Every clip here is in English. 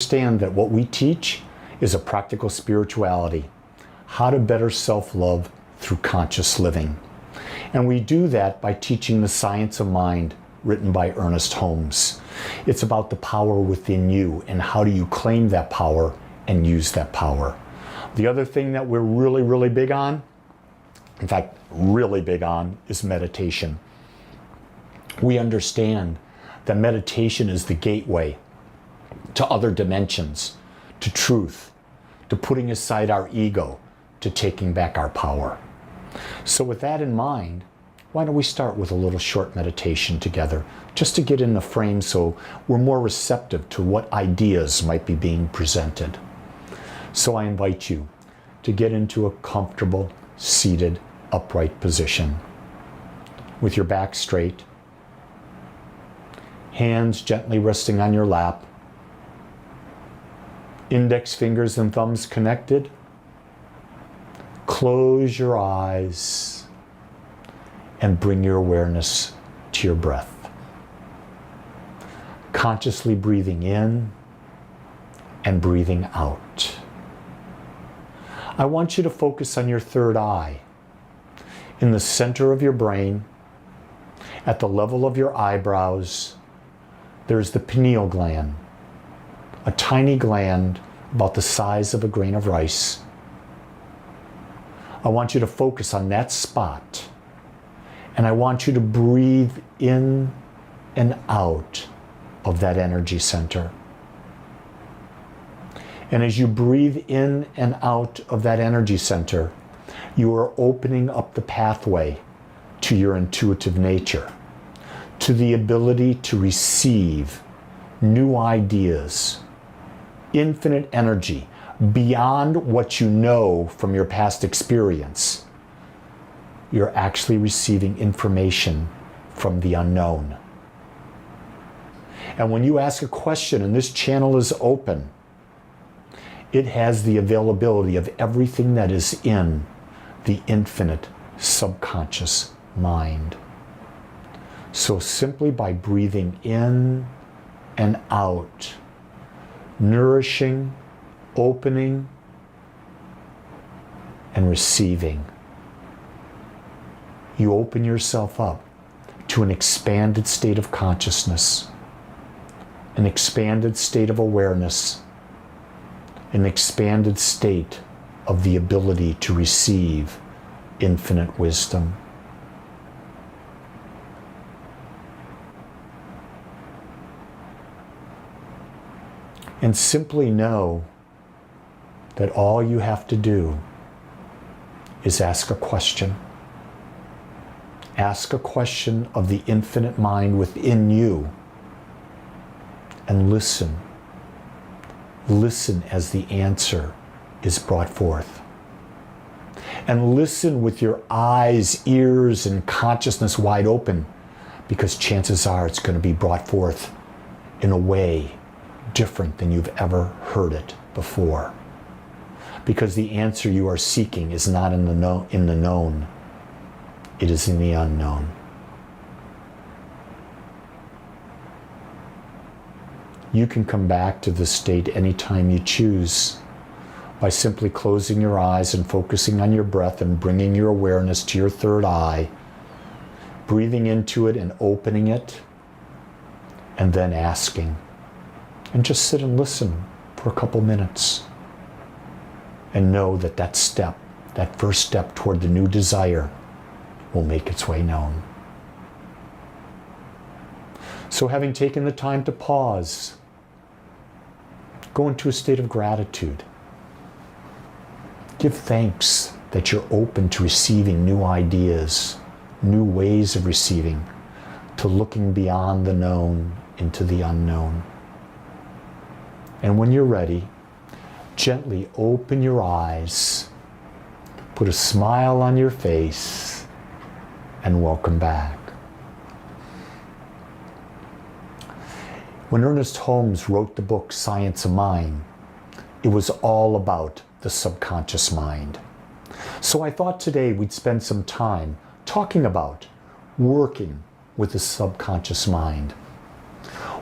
Understand that what we teach is a practical spirituality, how to better self-love through conscious living. And we do that by teaching The Science of Mind, written by Ernest Holmes. It's about the power within you and how do you claim that power and use that power. The other thing that we're really big on, in fact, really big on, is meditation. We understand that meditation is the gateway to other dimensions, to truth, to putting aside our ego, to taking back our power. So with that in mind, why don't we start with a little short meditation together, just to get in the frame so we're more receptive to what ideas might be being presented. So I invite you to get into a comfortable, seated, upright position with your back straight, hands gently resting on your lap, index fingers and thumbs connected. Close your eyes and bring your awareness to your breath. Consciously breathing in and breathing out. I want you to focus on your third eye. In the center of your brain, at the level of your eyebrows, there's the pineal gland, a tiny gland about the size of a grain of rice. I want you to focus on that spot, and I want you to breathe in and out of that energy center. And as you breathe in and out of that energy center, you are opening up the pathway to your intuitive nature, to the ability to receive new ideas, infinite energy beyond what you know from your past experience. You're actually receiving information from the unknown. And when you ask a question and this channel is open, it has the availability of everything that is in the infinite subconscious mind. So simply by breathing in and out, nourishing, opening, and receiving, you open yourself up to an expanded state of consciousness, an expanded state of awareness, an expanded state of the ability to receive infinite wisdom. And simply know that all you have to do is ask a question. Ask a question of the infinite mind within you and listen. Listen as the answer is brought forth. And listen with your eyes, ears, and consciousness wide open, because chances are it's going to be brought forth in a way different than you've ever heard it before. Because the answer you are seeking is not in the known, it is in the unknown. You can come back to this state anytime you choose by simply closing your eyes and focusing on your breath and bringing your awareness to your third eye, breathing into it and opening it, and then asking. And just sit and listen for a couple minutes and know that that step, that first step toward the new desire, will make its way known. So having taken the time to pause, go into a state of gratitude. Give thanks that you're open to receiving new ideas, new ways of receiving, to looking beyond the known into the unknown. And when you're ready, gently open your eyes, put a smile on your face, and welcome back. When Ernest Holmes wrote the book Science of Mind, it was all about the subconscious mind. So I thought today we'd spend some time talking about working with the subconscious mind.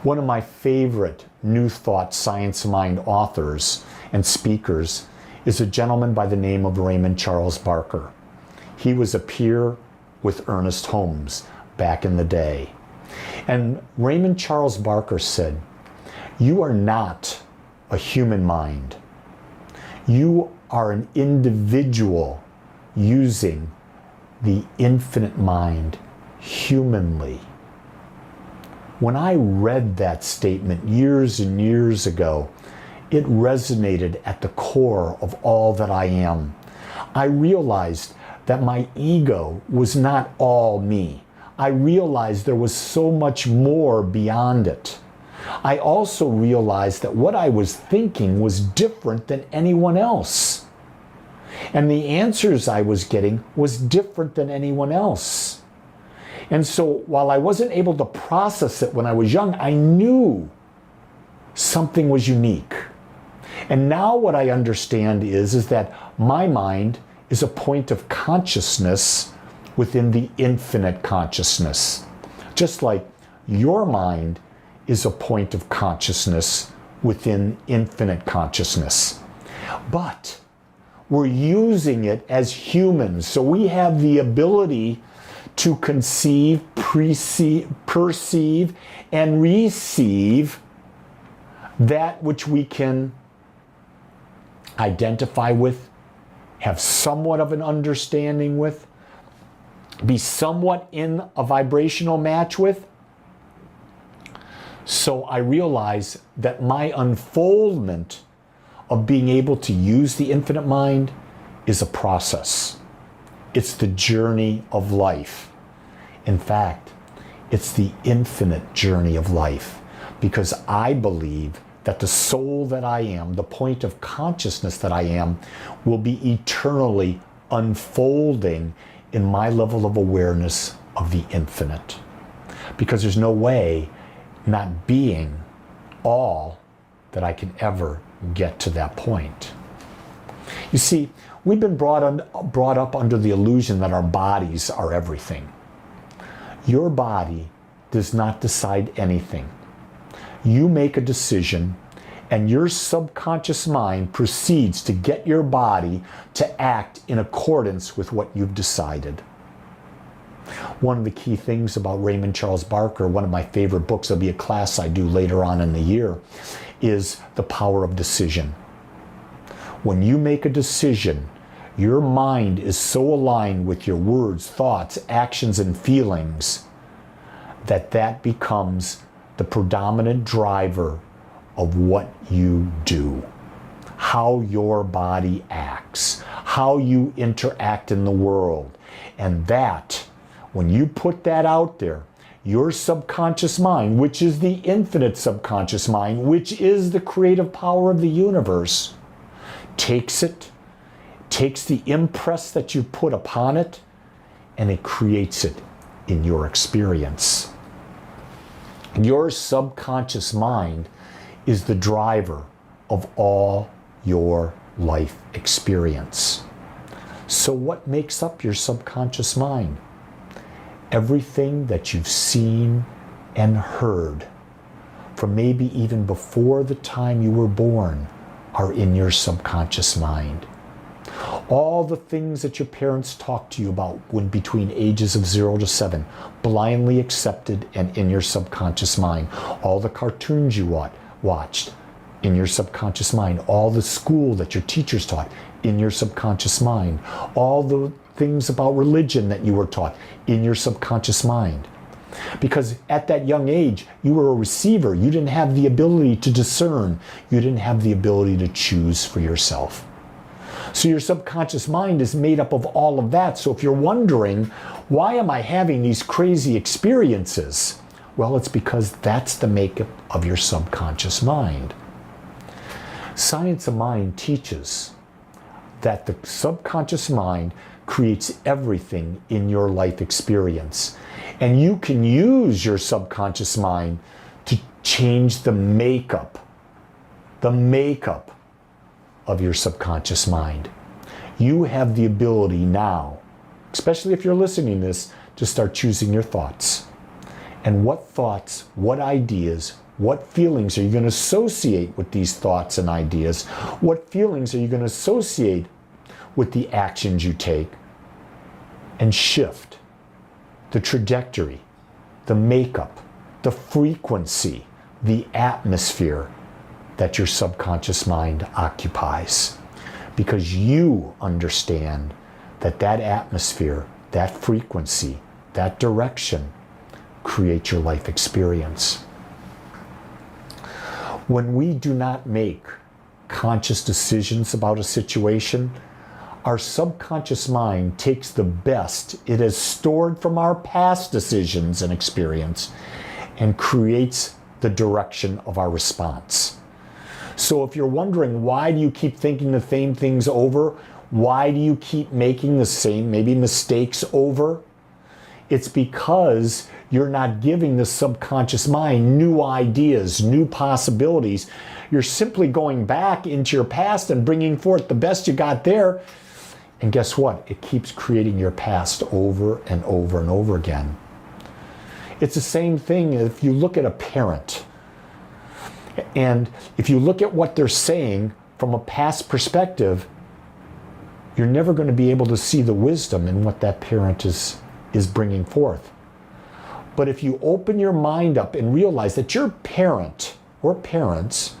One of my favorite New Thought Science of Mind authors and speakers is a gentleman by the name of Raymond Charles Barker. He was a peer with Ernest Holmes back in the day. And Raymond Charles Barker said, "You are not a human mind. You are an individual using the infinite mind humanly." When I read that statement years and years ago, it resonated at the core of all that I am. I realized that my ego was not all me. I realized there was so much more beyond it. I also realized that what I was thinking was different than anyone else. And the answers I was getting was different than anyone else. And so while I wasn't able to process it when I was young, I knew something was unique. And now what I understand is that my mind is a point of consciousness within the infinite consciousness. Just like your mind is a point of consciousness within infinite consciousness. But we're using it as humans, so we have the ability to conceive, perceive, and receive that which we can identify with, have somewhat of an understanding with, be somewhat in a vibrational match with. So I realize that my unfoldment of being able to use the infinite mind is a process. It's the journey of life. In fact, it's the infinite journey of life, because I believe that the soul that I am, the point of consciousness that I am, will be eternally unfolding in my level of awareness of the infinite. Because there's no way not being all that I can ever get to that point. You see, we've been brought up under the illusion that our bodies are everything. Your body does not decide anything. You make a decision, and your subconscious mind proceeds to get your body to act in accordance with what you've decided. One of the key things about Raymond Charles Barker, one of my favorite books, there'll be a class I do later on in the year, is The Power of Decision. When you make a decision, your mind is so aligned with your words, thoughts, actions, and feelings that that becomes the predominant driver of what you do, how your body acts, how you interact in the world. And that, when you put that out there, your subconscious mind, which is the infinite subconscious mind, which is the creative power of the universe, takes it, takes the impress that you put upon it, and it creates it in your experience. Your subconscious mind is the driver of all your life experience. So what makes up your subconscious mind? Everything that you've seen and heard from maybe even before the time you were born are in your subconscious mind. All the things that your parents talked to you about when between ages of 0 to 7, blindly accepted and in your subconscious mind. All the cartoons you watched in your subconscious mind. All the school that your teachers taught in your subconscious mind. All the things about religion that you were taught in your subconscious mind. Because at that young age, you were a receiver. You didn't have the ability to discern. You didn't have the ability to choose for yourself. So your subconscious mind is made up of all of that. So if you're wondering, why am I having these crazy experiences? Well, it's because that's the makeup of your subconscious mind. Science of Mind teaches that the subconscious mind creates everything in your life experience. And you can use your subconscious mind to change the makeup of your subconscious mind. You have the ability now, especially if you're listening to this, to start choosing your thoughts. And what thoughts, what ideas What feelings are you going to associate with these thoughts and ideas? What feelings are you going to associate with the actions you take? And shift the trajectory, the makeup, the frequency, the atmosphere that your subconscious mind occupies. Because you understand that that atmosphere, that frequency, that direction create your life experience. When we do not make conscious decisions about a situation, our subconscious mind takes the best it has stored from our past decisions and experience and creates the direction of our response. So if you're wondering, why do you keep thinking the same things over? Why do you keep making the same, maybe mistakes over? It's because you're not giving the subconscious mind new ideas, new possibilities. You're simply going back into your past and bringing forth the best you got there. And guess what? It keeps creating your past over and over and over again. It's the same thing if you look at a parent. And if you look at what they're saying from a past perspective, you're never going to be able to see the wisdom in what that parent is bringing forth. But if you open your mind up and realize that your parent or parents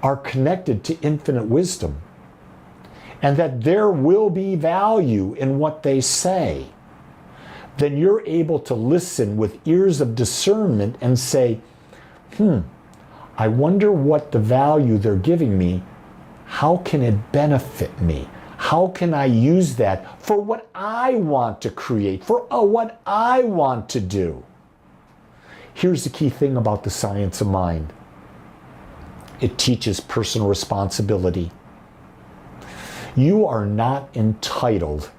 are connected to infinite wisdom, and that there will be value in what they say, then you're able to listen with ears of discernment and say, I wonder what the value they're giving me, how can it benefit me? How can I use that for what I want to create, for what I want to do? Here's the key thing about the science of mind. It teaches personal responsibility. You are not entitled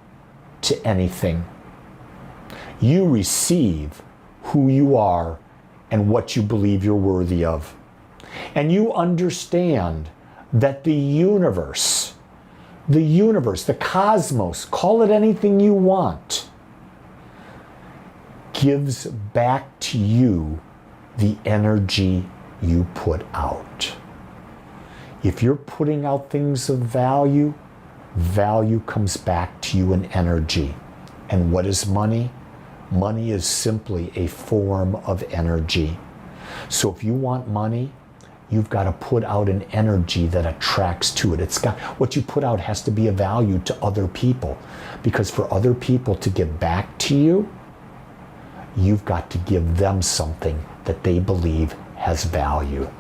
to anything. You receive who you are and what you believe you're worthy of. And you understand that the universe, the cosmos, call it anything you want, gives back to you the energy you put out. If you're putting out things of value, value comes back to you in energy. And what is money? Money is simply a form of energy. So if you want money, you've got to put out an energy that attracts to it. What you put out has to be of value to other people. Because for other people to give back to you, you've got to give them something that they believe has value.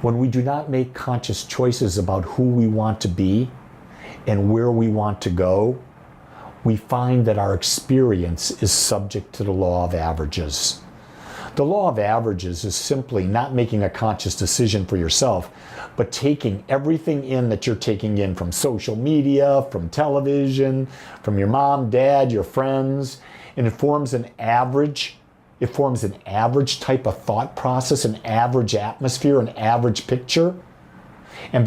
When we do not make conscious choices about who we want to be and where we want to go, we find that our experience is subject to the law of averages. The law of averages is simply not making a conscious decision for yourself, but taking everything in that you're taking in from social media, from television, from your mom, dad, your friends, and it forms an average. It forms an average type of thought process, an average atmosphere, an average picture. And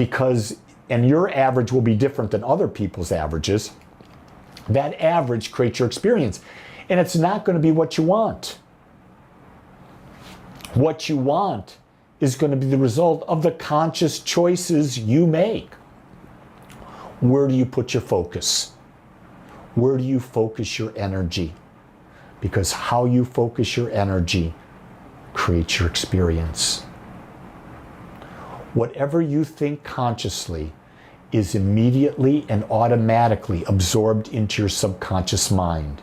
your average will be different than other people's averages, that average creates your experience. And it's not going to be what you want. What you want is going to be the result of the conscious choices you make. Where do you put your focus? Where do you focus your energy? Because how you focus your energy creates your experience. Whatever you think consciously is immediately and automatically absorbed into your subconscious mind.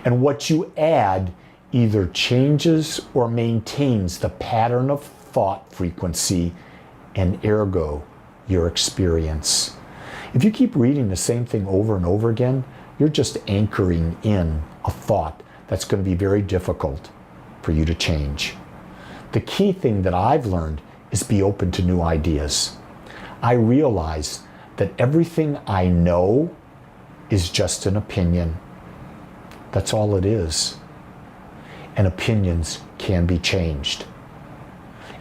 And what you add either changes or maintains the pattern of thought frequency and ergo your experience. If you keep reading the same thing over and over again, you're just anchoring in a thought that's going to be very difficult for you to change. The key thing that I've learned is be open to new ideas. I realize that everything I know is just an opinion. That's all it is. And opinions can be changed.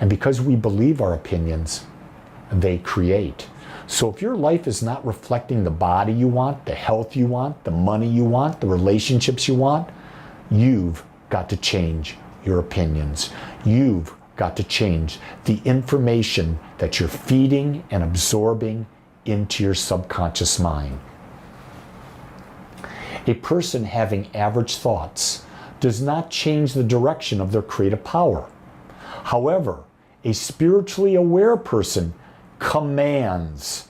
And because we believe our opinions, they create. So if your life is not reflecting the body you want, the health you want, the money you want, the relationships you want, you've got to change your opinions. You've got to change the information that you're feeding and absorbing into your subconscious mind. A person having average thoughts does not change the direction of their creative power. However, a spiritually aware person commands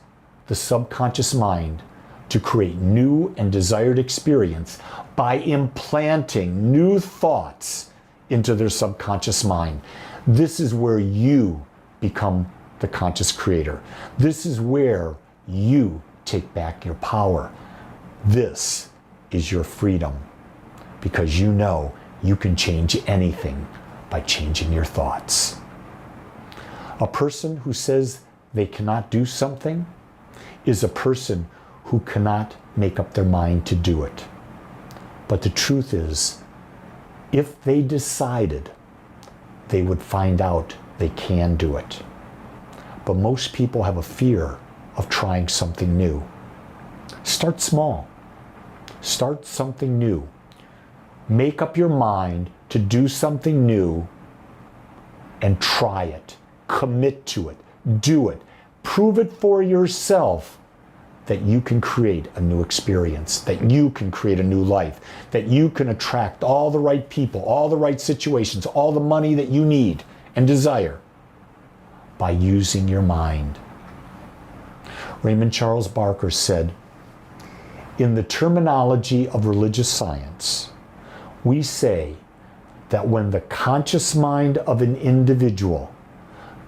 the subconscious mind to create new and desired experience by implanting new thoughts into their subconscious mind. This is where you become the conscious creator. This is where you take back your power. This is your freedom, because you know you can change anything by changing your thoughts. A person who says they cannot do something is a person who cannot make up their mind to do it. But the truth is, if they decided, they would find out they can do it. But most people have a fear of trying something new. Start small. Start something new. Make up your mind to do something new and try it. Commit to it. Do it. Prove it for yourself that you can create a new experience, that you can create a new life, that you can attract all the right people, all the right situations, all the money that you need and desire by using your mind. Raymond Charles Barker said, in the terminology of religious science, we say that when the conscious mind of an individual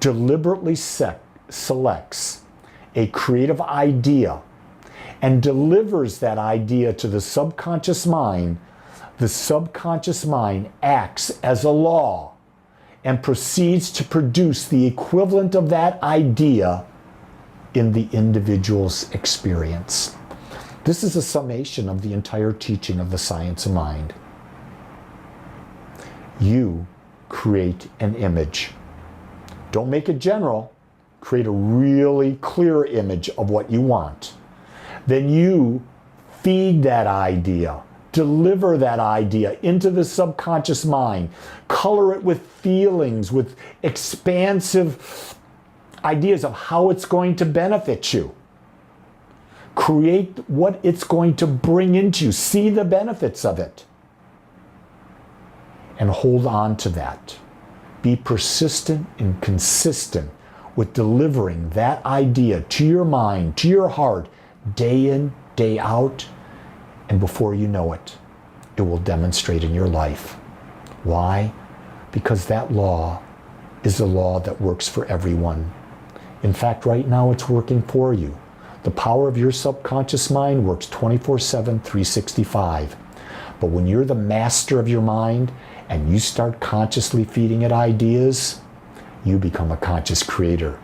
deliberately selects a creative idea and delivers that idea to the subconscious mind acts as a law and proceeds to produce the equivalent of that idea in the individual's experience. This is a summation of the entire teaching of the science of mind. You create an image. Don't make it general. Create a really clear image of what you want. Then you feed that idea, deliver that idea into the subconscious mind, color it with feelings, with expansive ideas of how it's going to benefit you. Create what it's going to bring into you. See the benefits of it. And hold on to that. Be persistent and consistent with delivering that idea to your mind, to your heart, day in, day out, and before you know it, it will demonstrate in your life. Why? Because that law is a law that works for everyone. In fact, right now it's working for you. The power of your subconscious mind works 24/7, 365. But when you're the master of your mind and you start consciously feeding it ideas, you become a conscious creator.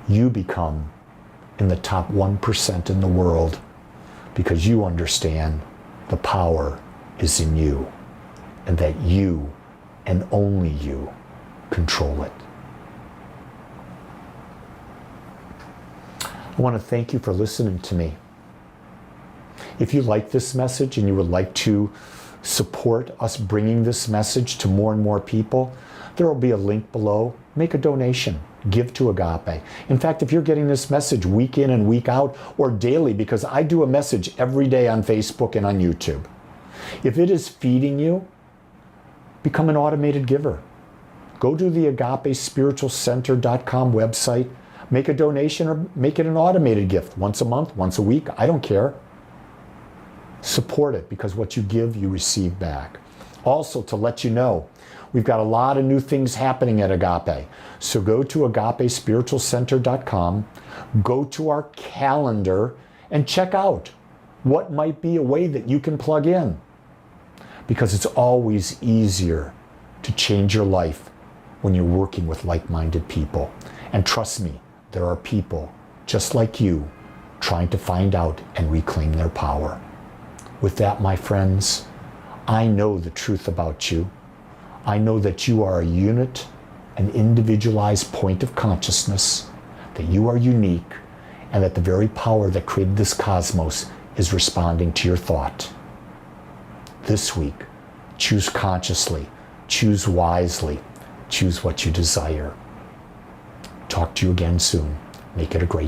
You become in the top 1% in the world, because you understand the power is in you and that you and only you control it. I want to thank you for listening to me. If you like this message and you would like to support us bringing this message to more and more people, there will be a link below. Make a donation. Give to Agape. In fact, if you're getting this message week in and week out or daily, because I do a message every day on Facebook and on YouTube, if it is feeding you, become an automated giver. Go to the agapespiritualcenter.com website, make a donation or make it an automated gift once a month, once a week. I don't care. Support it, because what you give, you receive back. Also, to let you know, we've got a lot of new things happening at Agape. So go to agapespiritualcenter.com, go to our calendar, and check out what might be a way that you can plug in. Because it's always easier to change your life when you're working with like-minded people. And trust me, there are people just like you trying to find out and reclaim their power. With that, my friends, I know the truth about you. I know that you are a unit, an individualized point of consciousness, that you are unique, and that the very power that created this cosmos is responding to your thought. This week, choose consciously Choose wisely. Choose what you desire. Talk to you again soon. Make it a great day.